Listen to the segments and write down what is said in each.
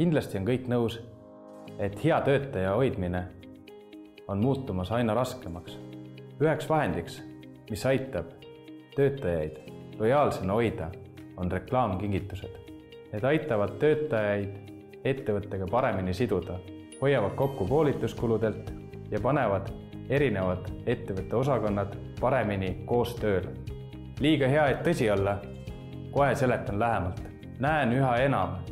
Kindlasti on kõik nõus, et hea töötaja hoidmine on muutumas aina raskemaks. Üheks vahendiks, mis aitab töötajaid lojaalsena hoida, on reklaamkingitused. Need aitavad töötajaid ettevõttega paremini siduda, hoiavad kokku koolituskuludelt ja panevad erinevad ettevõtte osakonnad paremini koos tööle. Liiga hea, et tõsi olla, kohe seletan lähemalt. Näen üha enam,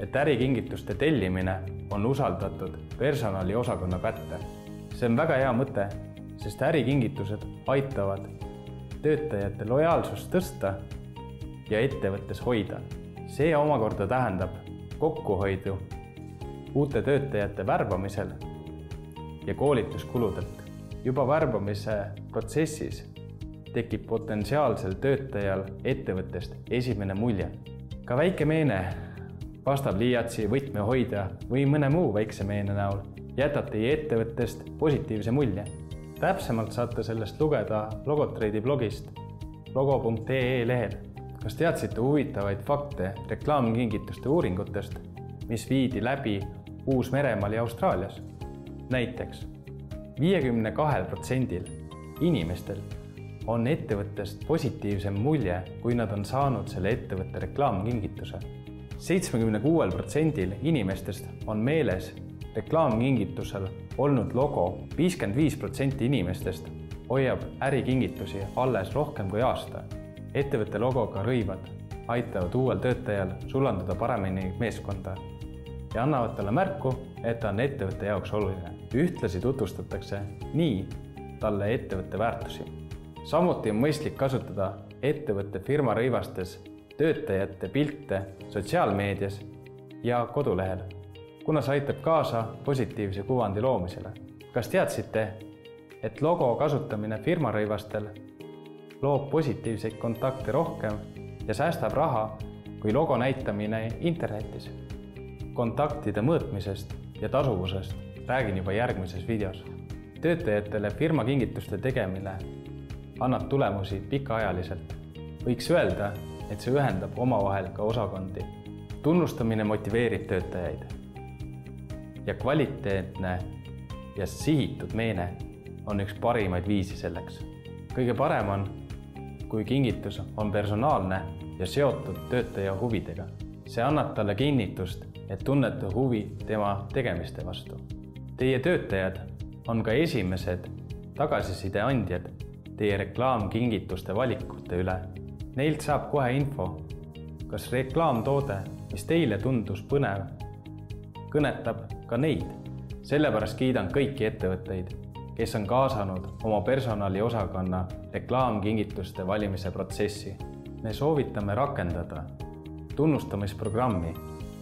et ärikingituste tellimine on usaldatud personali osakonna kätte. See on väga hea mõte, sest ärikingitused aitavad töötajate lojaalsust tõsta ja ettevõttes hoida. See omakorda tähendab kokkuhoidu uute töötajate värbamisel ja koolituskuludelt. Juba värbamise protsessis tekib potentsiaalsel töötajal ettevõttest esimene mulje. Ka väike meene, pastapliiatsi, võtmehoidja või mõne muu väikse meene näol jätab teie ettevõttest positiivse mulje. Täpsemalt saate sellest lugeda Logotrade'i blogist logo.ee lehel. Kas teadsite huvitavaid fakte reklaamkingituste uuringutest, mis viidi läbi Uus-Meremaal ja Austraalias? Näiteks 52% inimestel on ettevõttest positiivsem mulje, kui nad on saanud selle ettevõtte reklaamkingituse. 76% inimestest on meeles reklaamkingitusel olnud logo. 55% inimestest hoiab ärikingitusi alles rohkem kui aasta. Ettevõtte logoga rõivad aitavad uuel töötajal sulanduda paremini meeskonda ja annavad talle märku, et ta on ettevõtte jaoks oluline. Ühtlasi tutvustatakse nii talle ettevõtte väärtusi. Samuti on mõistlik kasutada ettevõtte firma rõivastes töötajate pilte sotsiaalmeedias ja kodulehel, kuna see aitab kaasa positiivse kuvandi loomisele. Kas teadsite, et logo kasutamine firma rõivastel loob positiivseid kontakte rohkem ja säästab raha kui logo näitamine internetis? Kontaktide mõõtmisest ja tasuvusest räägin juba järgmises videos. Töötajatele firma kingituste tegemine annab tulemusi pikaajaliselt. Võiks öelda, et see ühendab omavahel ka osakondi. Tunnustamine motiveerib töötajaid. Ja kvaliteetne ja sihitud meene on üks parimaid viisi selleks. Kõige parem on, kui kingitus on personaalne ja seotud töötaja huvidega. See annab talle kinnitust, et tunnete huvi tema tegemiste vastu. Teie töötajad on ka esimesed tagasiside andjad teie reklaamkingituste valikute üle. Neilt saab kohe info, kas reklaamtoode, mis teile tundus põnev, kõnetab ka neid. Sellepärast kiidan kõiki ettevõtteid, kes on kaasanud oma personali osakonna reklaamkingituste valimise protsessi. Me soovitame rakendada tunnustamisprogrammi,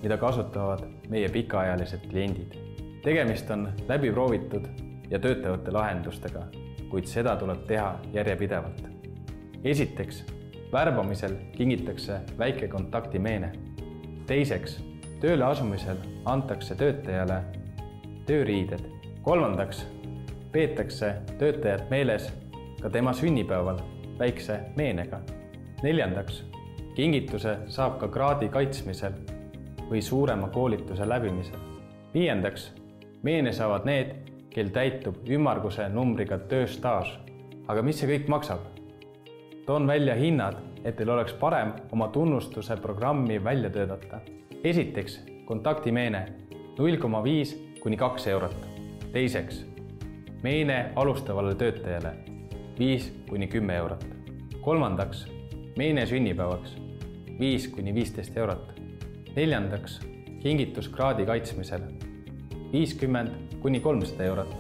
mida kasutavad meie pikaajalised kliendid. Tegemist on läbiproovitud ja töötavate lahendustega, kuid seda tuleb teha järjepidevalt. Esiteks, värbamisel kingitakse väike kontaktimeene. Teiseks, tööle asumisel antakse töötajale tööriided. Kolmandaks, peetakse töötajat meeles ka tema sünnipäeval väikse meenega. Neljandaks, kingituse saab ka kraadi kaitsmisel või suurema koolituse läbimisel. Viiendaks, meene saavad need, kel täitub ümmarguse numbriga tööstaaž. Aga mis see kõik maksab? Toon välja hinnad, et teil oleks parem oma tunnustuse programmi välja töötada. Esiteks, kontaktimeene 0,5 kuni 2 eurot. Teiseks, meene alustavale töötajale 5 kuni 10 eurot. Kolmandaks, meene sünnipäevaks 5 kuni 15 eurot. Neljandaks, kingitus kraadi kaitsmisel 50 kuni 300 eurot.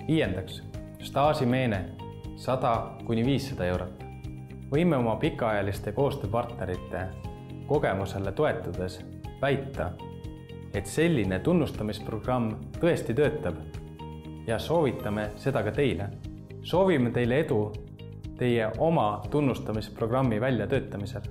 Viiendaks, staažimeene 100 kuni 500 eurot. Võime oma pikaajaliste koostööpartnerite kogemusele toetudes väita, et selline tunnustamisprogramm tõesti töötab ja soovitame seda ka teile. Soovime teile edu teie oma tunnustamisprogrammi väljatöötamisel.